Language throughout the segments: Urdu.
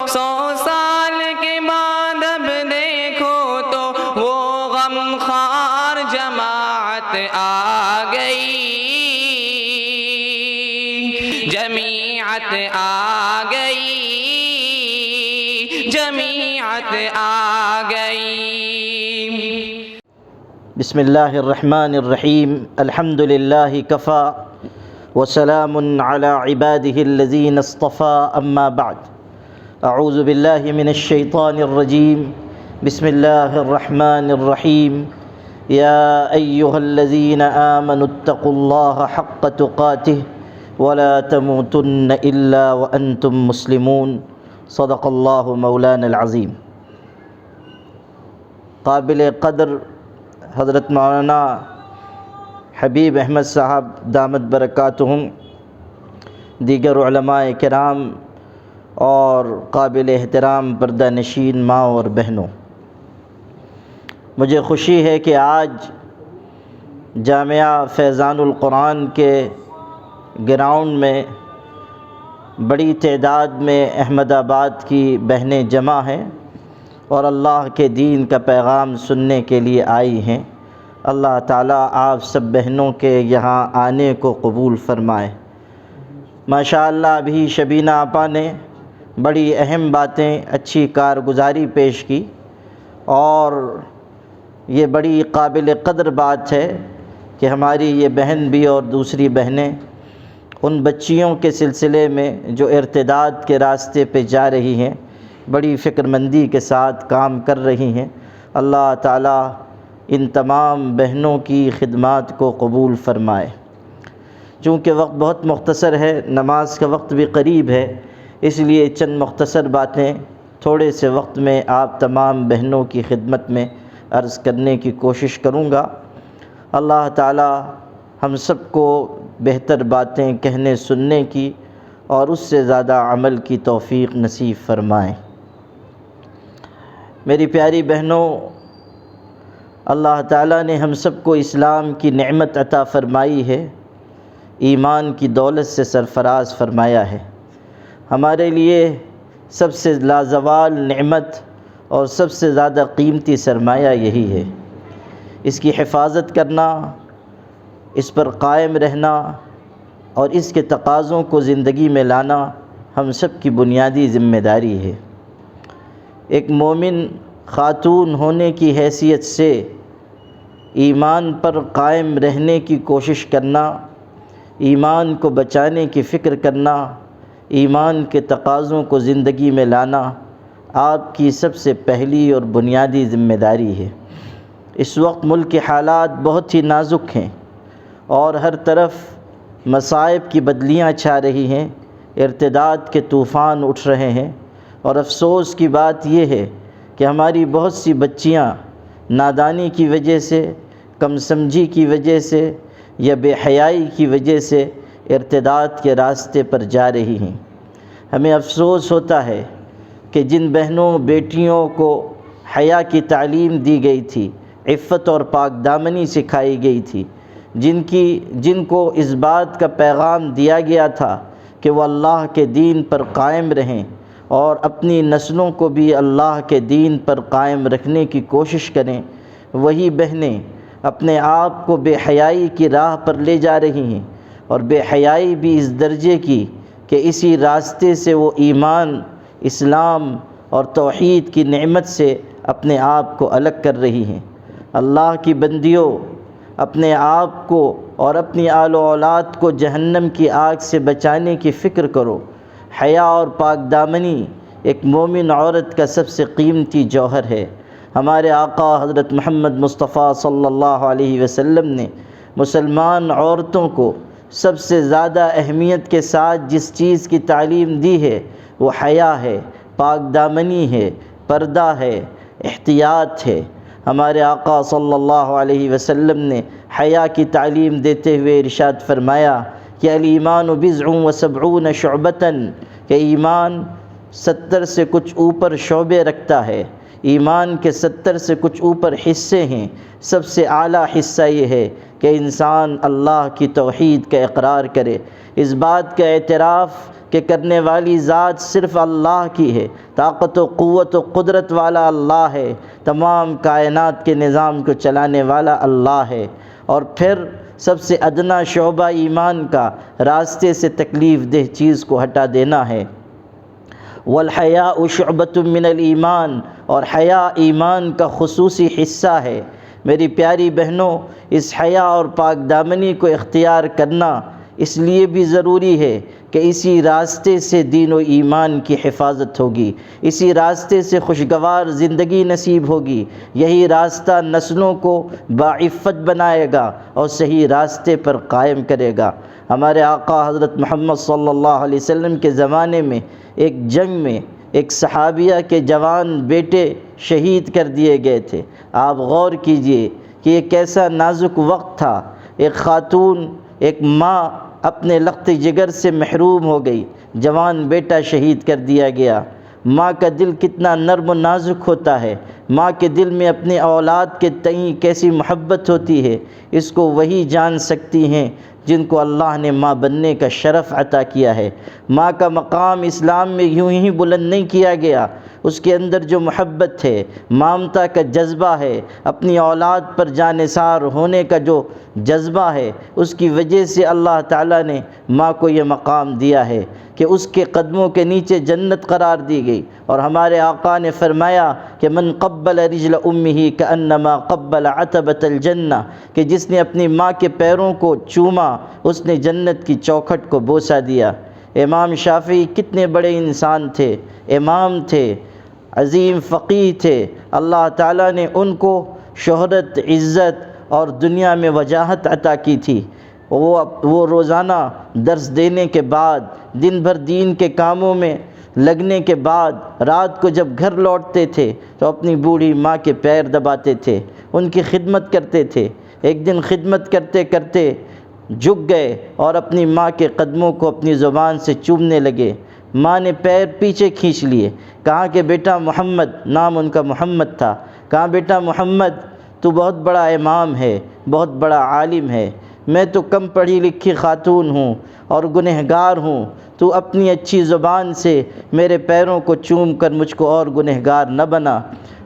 100 سال کے بعد اب دیکھو تو وہ غم خوار جماعت آ گئی، جماعت آ گئی، جماعت آ گئی۔ بسم اللہ الرحمن الرحیم، الحمد للہ کفا وسلام علی عبادہ الذین اصطفیٰ، اما بعد، اعوذ باللہ من الشیطان الرجیم، بسم اللہ الرحمن الرحیم، یا ایہا الذین آمنوا اتقوا اللہ حق تقاتہ ولا تموتن الا وانتم مسلمون، صدق اللہ مولانا العظیم۔ قابل قدر حضرت مولانا حبیب احمد صاحب دامت برکاتہم، دیگر علماء کرام اور قابل احترام پردہ نشین ماں اور بہنوں، مجھے خوشی ہے کہ آج جامعہ فیضان القرآن کے گراؤنڈ میں بڑی تعداد میں احمد آباد کی بہنیں جمع ہیں اور اللہ کے دین کا پیغام سننے کے لیے آئی ہیں۔ اللہ تعالیٰ آپ سب بہنوں کے یہاں آنے کو قبول فرمائے۔ ماشاءاللہ ابھی شبینہ آپا نے بڑی اہم باتیں، اچھی کارگزاری پیش کی، اور یہ بڑی قابل قدر بات ہے کہ ہماری یہ بہن بھی اور دوسری بہنیں ان بچیوں کے سلسلے میں جو ارتداد کے راستے پہ جا رہی ہیں بڑی فکر مندی کے ساتھ کام کر رہی ہیں۔ اللہ تعالیٰ ان تمام بہنوں کی خدمات کو قبول فرمائے۔ چونکہ وقت بہت مختصر ہے، نماز کا وقت بھی قریب ہے، اس لیے چند مختصر باتیں تھوڑے سے وقت میں آپ تمام بہنوں کی خدمت میں عرض کرنے کی کوشش کروں گا۔ اللہ تعالیٰ ہم سب کو بہتر باتیں کہنے سننے کی اور اس سے زیادہ عمل کی توفیق نصیب فرمائیں۔ میری پیاری بہنوں، اللہ تعالیٰ نے ہم سب کو اسلام کی نعمت عطا فرمائی ہے، ایمان کی دولت سے سرفراز فرمایا ہے۔ ہمارے لیے سب سے لازوال نعمت اور سب سے زیادہ قیمتی سرمایہ یہی ہے۔ اس کی حفاظت کرنا، اس پر قائم رہنا اور اس کے تقاضوں کو زندگی میں لانا ہم سب کی بنیادی ذمہ داری ہے۔ ایک مومن خاتون ہونے کی حیثیت سے ایمان پر قائم رہنے کی کوشش کرنا، ایمان کو بچانے کی فکر کرنا، ایمان کے تقاضوں کو زندگی میں لانا آپ کی سب سے پہلی اور بنیادی ذمہ داری ہے۔ اس وقت ملک کے حالات بہت ہی نازک ہیں اور ہر طرف مصائب کی بدلیاں چھا رہی ہیں، ارتداد کے طوفان اٹھ رہے ہیں، اور افسوس کی بات یہ ہے کہ ہماری بہت سی بچیاں نادانی کی وجہ سے، کم سمجھی کی وجہ سے یا بے حیائی کی وجہ سے ارتداد کے راستے پر جا رہی ہیں۔ ہمیں افسوس ہوتا ہے کہ جن بہنوں بیٹیوں کو حیا کی تعلیم دی گئی تھی، عفت اور پاک دامنی سکھائی گئی تھی، جن کو اس بات کا پیغام دیا گیا تھا کہ وہ اللہ کے دین پر قائم رہیں اور اپنی نسلوں کو بھی اللہ کے دین پر قائم رکھنے کی کوشش کریں، وہی بہنیں اپنے آپ کو بے حیائی کی راہ پر لے جا رہی ہیں، اور بے حیائی بھی اس درجے کی کہ اسی راستے سے وہ ایمان، اسلام اور توحید کی نعمت سے اپنے آپ کو الگ کر رہی ہیں۔ اللہ کی بندیوں، اپنے آپ کو اور اپنی آل و اولاد کو جہنم کی آگ سے بچانے کی فکر کرو۔ حیا اور پاک دامنی ایک مومن عورت کا سب سے قیمتی جوہر ہے۔ ہمارے آقا حضرت محمد مصطفیٰ صلی اللہ علیہ وسلم نے مسلمان عورتوں کو سب سے زیادہ اہمیت کے ساتھ جس چیز کی تعلیم دی ہے وہ حیا ہے، پاک دامنی ہے، پردہ ہے، احتیاط ہے۔ ہمارے آقا صلی اللہ علیہ وسلم نے حیا کی تعلیم دیتے ہوئے ارشاد فرمایا کہ الایمان بضع و سبعون شعبۃ، کہ ایمان 70 سے کچھ اوپر شعبے رکھتا ہے، ایمان کے 70 سے کچھ اوپر حصے ہیں۔ سب سے اعلیٰ حصہ یہ ہے کہ انسان اللہ کی توحید کا اقرار کرے، اس بات کا اعتراف کہ کرنے والی ذات صرف اللہ کی ہے، طاقت و قوت و قدرت والا اللہ ہے، تمام کائنات کے نظام کو چلانے والا اللہ ہے۔ اور پھر سب سے ادنا شعبہ ایمان کا راستے سے تکلیف دہ چیز کو ہٹا دینا ہے۔ والحیاء شعبۃ من الایمان، اور حیا ایمان کا خصوصی حصہ ہے۔ میری پیاری بہنوں، اس حیا اور پاک دامنی کو اختیار کرنا اس لیے بھی ضروری ہے کہ اسی راستے سے دین و ایمان کی حفاظت ہوگی، اسی راستے سے خوشگوار زندگی نصیب ہوگی۔ یہی راستہ نسلوں کو باعفت بنائے گا اور صحیح راستے پر قائم کرے گا۔ ہمارے آقا حضرت محمد صلی اللہ علیہ وسلم کے زمانے میں ایک جنگ میں ایک صحابیہ کے جوان بیٹے شہید کر دیے گئے تھے۔ آپ غور کیجئے کہ یہ کیسا نازک وقت تھا۔ ایک خاتون، ایک ماں اپنے لخت جگر سے محروم ہو گئی، جوان بیٹا شہید کر دیا گیا۔ ماں کا دل کتنا نرم و نازک ہوتا ہے، ماں کے دل میں اپنے اولاد کے تئیں کیسی محبت ہوتی ہے، اس کو وہی جان سکتی ہیں جن کو اللہ نے ماں بننے کا شرف عطا کیا ہے۔ ماں کا مقام اسلام میں یوں ہی بلند نہیں کیا گیا، اس کے اندر جو محبت ہے، ممتا کا جذبہ ہے، اپنی اولاد پر جانثار ہونے کا جو جذبہ ہے، اس کی وجہ سے اللہ تعالیٰ نے ماں کو یہ مقام دیا ہے کہ اس کے قدموں کے نیچے جنت قرار دی گئی۔ اور ہمارے آقا نے فرمایا کہ من قبل رجل امہ کانما قبل عتبۃ الجنہ، کہ جس نے اپنی ماں کے پیروں کو چوما اس نے جنت کی چوکھٹ کو بوسہ دیا۔ امام شافعی کتنے بڑے انسان تھے، امام تھے، عظیم فقیہ تھے۔ اللہ تعالیٰ نے ان کو شہرت، عزت اور دنیا میں وجاہت عطا کی تھی۔ وہ روزانہ درس دینے کے بعد، دن بھر دین کے کاموں میں لگنے کے بعد، رات کو جب گھر لوٹتے تھے تو اپنی بوڑھی ماں کے پیر دباتے تھے، ان کی خدمت کرتے تھے۔ ایک دن خدمت کرتے کرتے جھک گئے اور اپنی ماں کے قدموں کو اپنی زبان سے چومنے لگے۔ ماں نے پیر پیچھے کھینچ لیے، کہا کہ بیٹا محمد، نام ان کا محمد تھا، کہا بیٹا محمد تو بہت بڑا امام ہے، بہت بڑا عالم ہے، میں تو کم پڑھی لکھی خاتون ہوں اور گنہگار ہوں، تو اپنی اچھی زبان سے میرے پیروں کو چوم کر مجھ کو اور گنہگار نہ بنا۔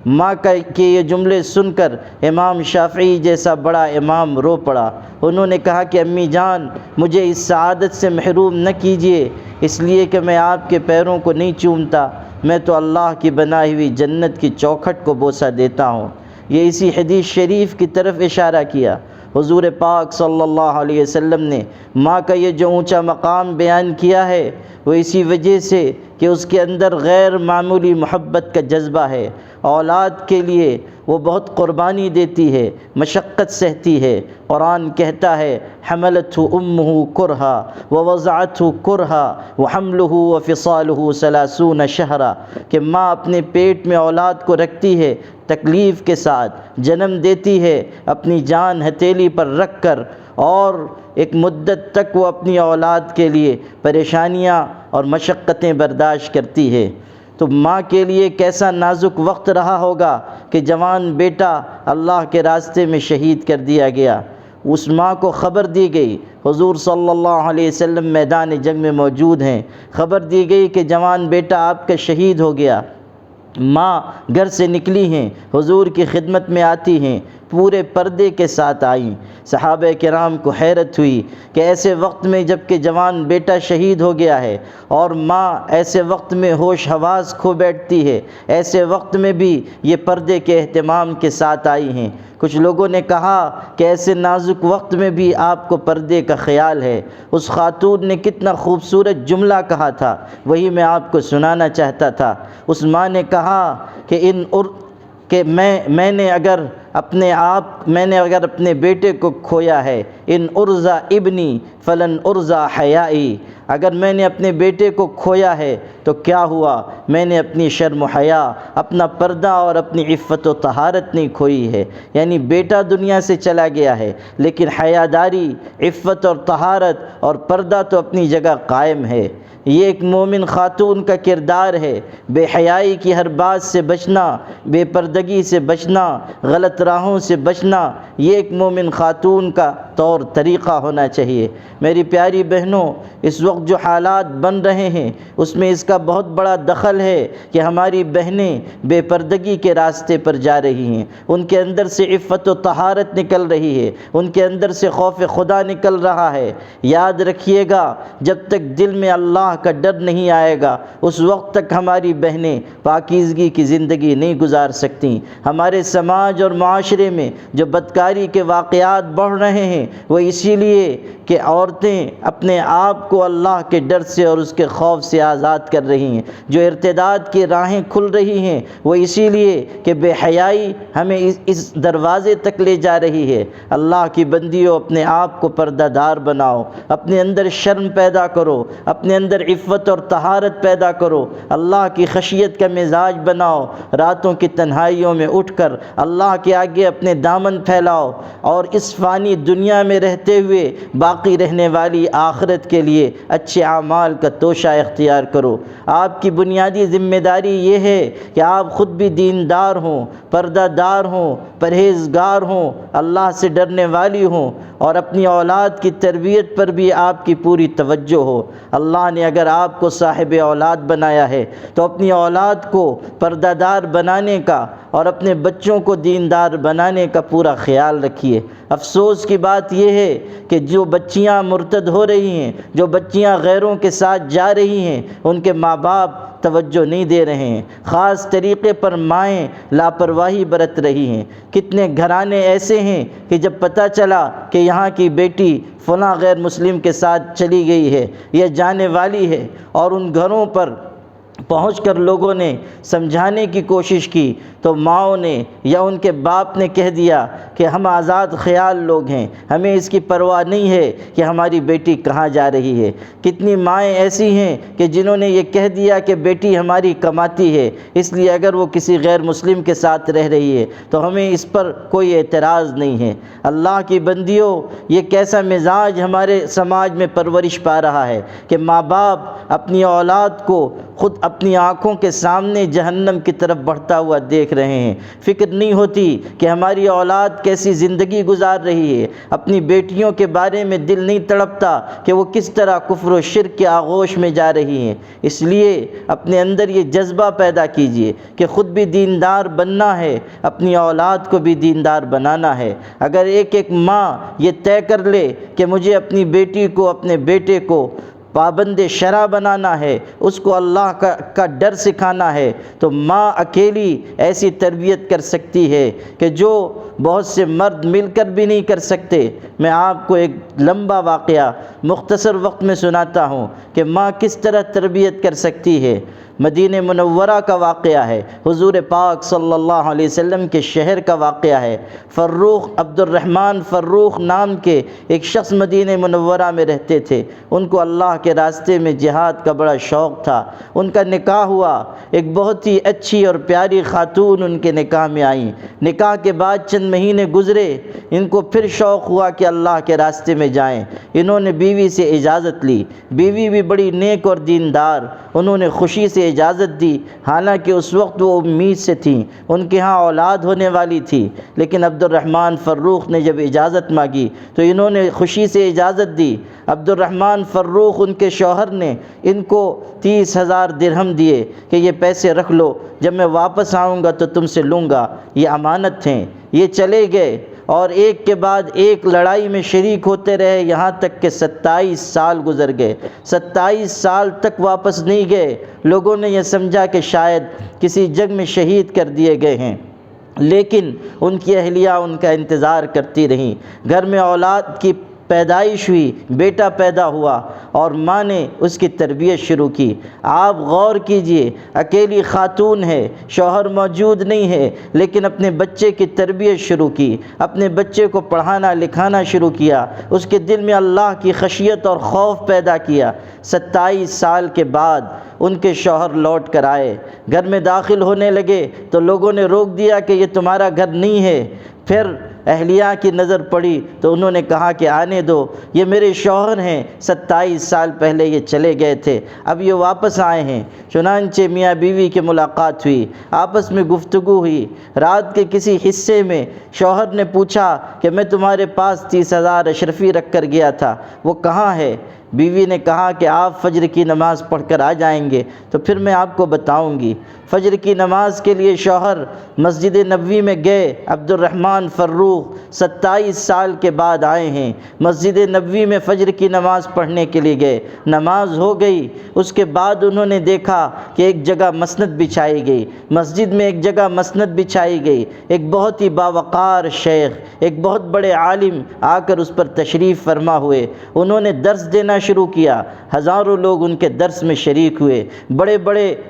ماں کے یہ جملے سن کر امام شافعی جیسا بڑا امام رو پڑا۔ انہوں نے کہا کہ امی جان، مجھے اس سعادت سے محروم نہ کیجیے، اس لیے کہ میں آپ کے پیروں کو نہیں چومتا، میں تو اللہ کی بنائی ہوئی جنت کی چوکھٹ کو بوسہ دیتا ہوں۔ یہ اسی حدیث شریف کی طرف اشارہ کیا۔ حضور پاک صلی اللہ علیہ وسلم نے ماں کا یہ جو اونچا مقام بیان کیا ہے وہ اسی وجہ سے کہ اس کے اندر غیر معمولی محبت کا جذبہ ہے۔ اولاد کے لیے وہ بہت قربانی دیتی ہے، مشقت سہتی ہے۔ قرآن کہتا ہے حملتہ امہ کرہا ووضعتہ کرہا وحملہ وفصالہ 30 شہرا، کہ ماں اپنے پیٹ میں اولاد کو رکھتی ہے، تکلیف کے ساتھ جنم دیتی ہے، اپنی جان ہتھیلی پر رکھ کر، اور ایک مدت تک وہ اپنی اولاد کے لیے پریشانیاں اور مشقتیں برداشت کرتی ہے۔ تو ماں کے لیے کیسا نازک وقت رہا ہوگا کہ جوان بیٹا اللہ کے راستے میں شہید کر دیا گیا۔ اس ماں کو خبر دی گئی، حضور صلی اللہ علیہ وسلم میدان جنگ میں موجود ہیں، خبر دی گئی کہ جوان بیٹا آپ کا شہید ہو گیا۔ ماں گھر سے نکلی ہیں، حضور کی خدمت میں آتی ہیں، پورے پردے کے ساتھ آئیں۔ صحابہ کرام کو حیرت ہوئی کہ ایسے وقت میں جب کہ جوان بیٹا شہید ہو گیا ہے اور ماں ایسے وقت میں ہوش حواس کھو بیٹھتی ہے، ایسے وقت میں بھی یہ پردے کے اہتمام کے ساتھ آئی ہیں۔ کچھ لوگوں نے کہا کہ ایسے نازک وقت میں بھی آپ کو پردے کا خیال ہے۔ اس خاتون نے کتنا خوبصورت جملہ کہا تھا، وہی میں آپ کو سنانا چاہتا تھا۔ اس ماں نے کہا کہ میں نے اگر اپنے بیٹے کو کھویا ہے، ان ارزا ابنی فلن ارزا حیائی، اگر میں نے اپنے بیٹے کو کھویا ہے تو کیا ہوا، میں نے اپنی شرم و حیا، اپنا پردہ اور اپنی عفت و طہارت نہیں کھوئی ہے۔ یعنی بیٹا دنیا سے چلا گیا ہے لیکن حیاداری، عفت اور طہارت اور پردہ تو اپنی جگہ قائم ہے۔ یہ ایک مومن خاتون کا کردار ہے، بے حیائی کی ہر بات سے بچنا، بے پردگی سے بچنا، غلط راہوں سے بچنا، یہ ایک مومن خاتون کا طور طریقہ ہونا چاہیے۔ میری پیاری بہنوں، اس وقت وقت جو حالات بن رہے ہیں اس میں اس کا بہت بڑا دخل ہے کہ ہماری بہنیں بے پردگی کے راستے پر جا رہی ہیں، ان کے اندر سے عفت و طہارت نکل رہی ہے، ان کے اندر سے خوف خدا نکل رہا ہے۔ یاد رکھیے گا، جب تک دل میں اللہ کا ڈر نہیں آئے گا اس وقت تک ہماری بہنیں پاکیزگی کی زندگی نہیں گزار سکتی۔ ہمارے سماج اور معاشرے میں جو بدکاری کے واقعات بڑھ رہے ہیں وہ اسی لیے کہ عورتیں اپنے آپ کو اللہ کے ڈر سے اور اس کے خوف سے آزاد کر رہی ہیں۔ جو ارتداد کی راہیں کھل رہی ہیں وہ اسی لیے کہ بے حیائی ہمیں اس دروازے تک لے جا رہی ہے۔ اللہ کی بندیوں، اپنے آپ کو پردہ دار بناؤ، اپنے اندر شرم پیدا کرو، اپنے اندر عفت اور طہارت پیدا کرو، اللہ کی خشیت کا مزاج بناؤ، راتوں کی تنہائیوں میں اٹھ کر اللہ کے آگے اپنے دامن پھیلاؤ اور اس فانی دنیا میں رہتے ہوئے باقی رہنے والی آخرت کے لیے اچھے اعمال کا توشہ اختیار کرو۔ آپ کی بنیادی ذمہ داری یہ ہے کہ آپ خود بھی دیندار ہوں، پردہ دار ہوں، پرہیزگار ہوں، اللہ سے ڈرنے والی ہوں، اور اپنی اولاد کی تربیت پر بھی آپ کی پوری توجہ ہو۔ اللہ نے اگر آپ کو صاحب اولاد بنایا ہے تو اپنی اولاد کو پردہ دار بنانے کا اور اپنے بچوں کو دیندار بنانے کا پورا خیال رکھیے۔ افسوس کی بات یہ ہے کہ جو بچیاں مرتد ہو رہی ہیں، جو بچیاں غیروں کے ساتھ جا رہی ہیں، ان کے ماں باپ توجہ نہیں دے رہے ہیں، خاص طریقے پر مائیں لاپرواہی برت رہی ہیں۔ کتنے گھرانے ایسے ہیں کہ جب پتہ چلا کہ یہاں کی بیٹی فلاں غیر مسلم کے ساتھ چلی گئی ہے یا جانے والی ہے اور ان گھروں پر پہنچ کر لوگوں نے سمجھانے کی کوشش کی تو ماؤں نے یا ان کے باپ نے کہہ دیا کہ ہم آزاد خیال لوگ ہیں، ہمیں اس کی پرواہ نہیں ہے کہ ہماری بیٹی کہاں جا رہی ہے۔ کتنی مائیں ایسی ہیں کہ جنہوں نے یہ کہہ دیا کہ بیٹی ہماری کماتی ہے، اس لیے اگر وہ کسی غیر مسلم کے ساتھ رہ رہی ہے تو ہمیں اس پر کوئی اعتراض نہیں ہے۔ اللہ کی بندیوں، یہ کیسا مزاج ہمارے سماج میں پرورش پا رہا ہے کہ ماں باپ اپنی اولاد کو خود اپنی آنکھوں کے سامنے جہنم کی طرف بڑھتا ہوا دیکھ رہے ہیں۔ فکر نہیں ہوتی کہ ہماری اولاد کیسی زندگی گزار رہی ہے، اپنی بیٹیوں کے بارے میں دل نہیں تڑپتا کہ وہ کس طرح کفر و شرک کے آغوش میں جا رہی ہیں۔ اس لیے اپنے اندر یہ جذبہ پیدا کیجئے کہ خود بھی دیندار بننا ہے، اپنی اولاد کو بھی دیندار بنانا ہے۔ اگر ایک ایک ماں یہ طے کر لے کہ مجھے اپنی بیٹی کو، اپنے بیٹے کو پابند شرع بنانا ہے، اس کو اللہ کا ڈر سکھانا ہے، تو ماں اکیلی ایسی تربیت کر سکتی ہے کہ جو بہت سے مرد مل کر بھی نہیں کر سکتے۔ میں آپ کو ایک لمبا واقعہ مختصر وقت میں سناتا ہوں کہ ماں کس طرح تربیت کر سکتی ہے۔ مدینہ منورہ کا واقعہ ہے، حضور پاک صلی اللہ علیہ وسلم کے شہر کا واقعہ ہے۔ فروخ، عبد الرحمن فروخ نام کے ایک شخص مدینہ منورہ میں رہتے تھے۔ ان کو اللہ کے راستے میں جہاد کا بڑا شوق تھا۔ ان کا نکاح ہوا، ایک بہت ہی اچھی اور پیاری خاتون ان کے نکاح میں آئیں۔ نکاح کے بعد چند مہینے گزرے، ان کو پھر شوق ہوا کہ اللہ کے راستے میں جائیں۔ انہوں نے بیوی سے اجازت لی، بیوی بھی بڑی نیک اور دیندار، انہوں نے خوشی سے اجازت دی، حالانکہ اس وقت وہ امید سے تھیں، ان کے ہاں اولاد ہونے والی تھی۔ لیکن عبد الرحمن فروخ نے جب اجازت مانگی تو انہوں نے خوشی سے اجازت دی۔ عبد الرحمن فروخ، ان کے شوہر نے ان کو 30,000 درہم دیے کہ یہ پیسے رکھ لو، جب میں واپس آؤں گا تو تم سے لوں گا، یہ امانت ہیں۔ یہ چلے گئے اور ایک کے بعد ایک لڑائی میں شریک ہوتے رہے، یہاں تک کہ 27 سال گزر گئے۔ 27 سال تک واپس نہیں گئے۔ لوگوں نے یہ سمجھا کہ شاید کسی جنگ میں شہید کر دیے گئے ہیں، لیکن ان کی اہلیہ ان کا انتظار کرتی رہیں۔ گھر میں اولاد کی پیدائش ہوئی، بیٹا پیدا ہوا اور ماں نے اس کی تربیت شروع کی۔ آپ غور کیجئے، اکیلی خاتون ہے، شوہر موجود نہیں ہے، لیکن اپنے بچے کی تربیت شروع کی، اپنے بچے کو پڑھانا لکھانا شروع کیا، اس کے دل میں اللہ کی خشیت اور خوف پیدا کیا۔ 27 سال کے بعد ان کے شوہر لوٹ کر آئے، گھر میں داخل ہونے لگے تو لوگوں نے روک دیا کہ یہ تمہارا گھر نہیں ہے۔ پھر اہلیہ کی نظر پڑی تو انہوں نے کہا کہ آنے دو، یہ میرے شوہر ہیں، 27 سال پہلے یہ چلے گئے تھے، اب یہ واپس آئے ہیں۔ چنانچہ میاں بیوی کی ملاقات ہوئی، آپس میں گفتگو ہوئی۔ رات کے کسی حصے میں شوہر نے پوچھا کہ میں تمہارے پاس 30,000 اشرفی رکھ کر گیا تھا، وہ کہاں ہے؟ بیوی نے کہا کہ آپ فجر کی نماز پڑھ کر آ جائیں گے تو پھر میں آپ کو بتاؤں گی۔ فجر کی نماز کے لیے شوہر مسجد نبوی میں گئے۔ عبد الرحمن فروخ 27 سال کے بعد آئے ہیں، مسجد نبوی میں فجر کی نماز پڑھنے کے لیے گئے۔ نماز ہو گئی، اس کے بعد انہوں نے دیکھا کہ ایک جگہ مسند بچھائی گئی، مسجد میں ایک جگہ مسند بچھائی گئی۔ ایک بہت ہی باوقار شیخ، ایک بہت بڑے عالم آ کر اس پر تشریف فرما ہوئے۔ انہوں نے درس دینا شروع کیا، ہزاروں لوگ ان کے درس میں شریک ہوئے۔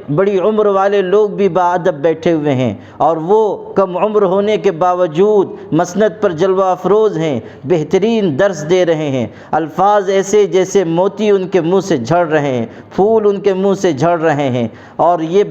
بڑی عمر والے لوگ بھی باادب بیٹھے ہوئے ہیں، اور وہ کم عمر ہونے کے باوجود مسند پر جلوہ افروز ہیں، بہترین درس دے رہے ہیں۔ الفاظ ایسے جیسے موتی ان کے منہ سے جھڑ رہے ہیں، پھول ان کے منہ سے جھڑ رہے ہیں، اور یہ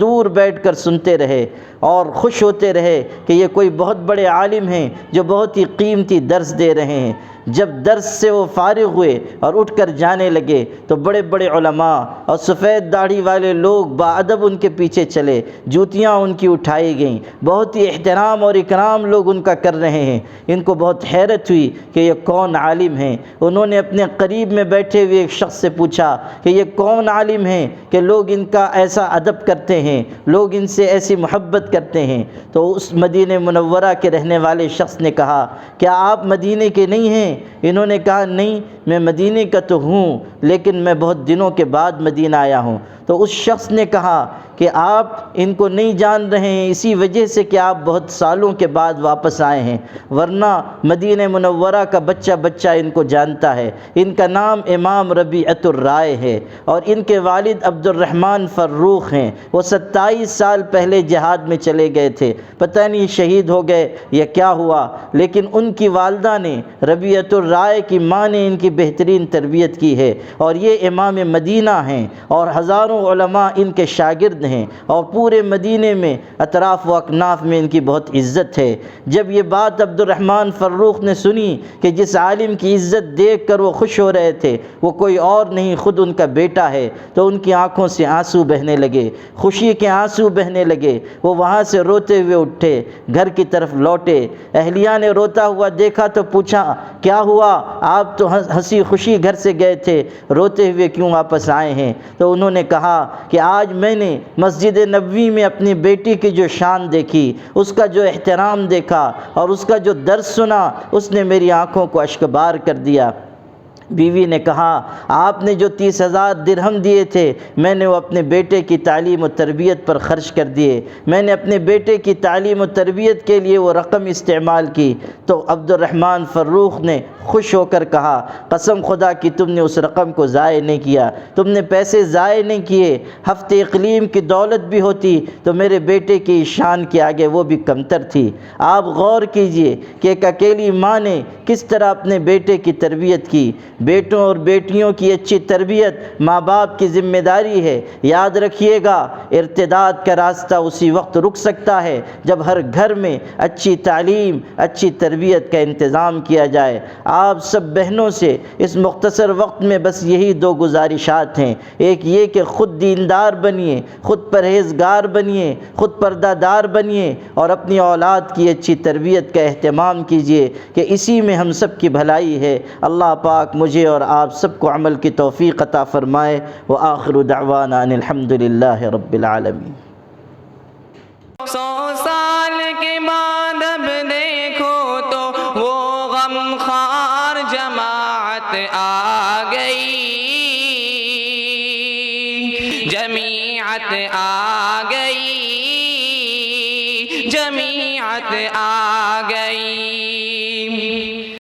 دور بیٹھ کر سنتے رہے اور خوش ہوتے رہے کہ یہ کوئی بہت بڑے عالم ہیں جو بہت ہی قیمتی درس دے رہے ہیں۔ جب درس سے وہ فارغ ہوئے اور اٹھ کر جانے لگے تو بڑے بڑے علماء اور سفید داڑھی والے لوگ باادب ان کے پیچھے چلے، جوتیاں ان کی اٹھائی گئیں، بہت ہی احترام اور اکرام لوگ ان کا کر رہے ہیں۔ ان کو بہت حیرت ہوئی کہ یہ کون عالم ہیں۔ انہوں نے اپنے قریب میں بیٹھے ہوئے ایک شخص سے پوچھا کہ یہ کون عالم ہیں کہ لوگ ان کا ایسا ادب کرتے ہیں، لوگ ان سے ایسی محبت کرتے ہیں؟ تو اس مدینہ منورہ کے رہنے والے شخص نے کہا، کیا آپ مدینے کے نہیں ہیں؟ انہوں نے کہا، نہیں، میں مدینے کا تو ہوں، لیکن میں بہت دنوں کے بعد مدینہ آیا ہوں۔ تو اس شخص نے کہا کہ آپ ان کو نہیں جان رہے ہیں اسی وجہ سے کہ آپ بہت سالوں کے بعد واپس آئے ہیں، ورنہ مدینہ منورہ کا بچہ ان کو جانتا ہے۔ ان کا نام امام ربیعۃ الرائے ہے، اور ان کے والد عبد الرحمن فروخ ہیں۔ وہ 27 سال پہلے جہاد میں چلے گئے تھے، پتہ نہیں شہید ہو گئے یا کیا ہوا، لیکن ان کی والدہ نے، ربیعۃ الرائے کی ماں نے ان کی بہترین تربیت کی ہے، اور یہ امام مدینہ ہیں، اور ہزاروں علماء ان کے شاگرد ہیں، اور پورے مدینے میں اطراف و اکناف میں ان کی بہت عزت ہے۔ جب یہ بات عبد الرحمن فروخ نے سنی کہ جس عالم کی عزت دیکھ کر وہ خوش ہو رہے تھے وہ کوئی اور نہیں، خود ان کا بیٹا ہے، تو ان کی آنکھوں سے آنسو بہنے لگے، خوشی کے آنسو بہنے لگے۔ وہ وہاں سے روتے ہوئے اٹھے، گھر کی طرف لوٹے۔ اہلیہ نے روتا ہوا دیکھا تو پوچھا، کیا ہوا؟ آپ تو ہنسی خوشی گھر سے گئے تھے، روتے ہوئے کیوں واپس آئے ہیں؟ تو انہوں نے کہا کہ آج میں نے مسجد نبوی میں اپنی بیٹی کی جو شان دیکھی، اس کا جو احترام دیکھا اور اس کا جو درس سنا، اس نے میری آنکھوں کو اشکبار کر دیا۔ بیوی نے کہا، آپ نے جو 30,000 درہم دیے تھے میں نے وہ اپنے بیٹے کی تعلیم و تربیت پر خرچ کر دیے، میں نے اپنے بیٹے کی تعلیم و تربیت کے لیے وہ رقم استعمال کی۔ تو عبد الرحمن فروخ نے خوش ہو کر کہا، قسم خدا کی تم نے اس رقم کو ضائع نہیں کیا، تم نے پیسے ضائع نہیں کیے، ہفت اقلیم کی دولت بھی ہوتی تو میرے بیٹے کی شان کے آگے وہ بھی کمتر تھی۔ آپ غور کیجئے کہ ایک اکیلی ماں نے کس طرح اپنے بیٹے کی تربیت کی۔ بیٹوں اور بیٹیوں کی اچھی تربیت ماں باپ کی ذمہ داری ہے۔ یاد رکھیے گا، ارتداد کا راستہ اسی وقت رک سکتا ہے جب ہر گھر میں اچھی تعلیم، اچھی تربیت کا انتظام کیا جائے۔ آپ سب بہنوں سے اس مختصر وقت میں بس یہی 2 گزارشات ہیں۔ ایک یہ کہ خود دیندار بنیے، خود پرہیزگار بنیے، خود پردہ دار بنیے، اور اپنی اولاد کی اچھی تربیت کا اہتمام کیجیے کہ اسی میں ہم سب کی بھلائی ہے۔ اللہ پاک مجھے اور آپ سب کو عمل کی توفیق عطا فرمائے۔ وآخر دعوانا ان الحمدللہ رب العالمین۔ 100 سال کے بعد اب دیکھو تو وہ غمخوار جماعت آ گئی، جماعت آ گئی، جماعت آ گئی۔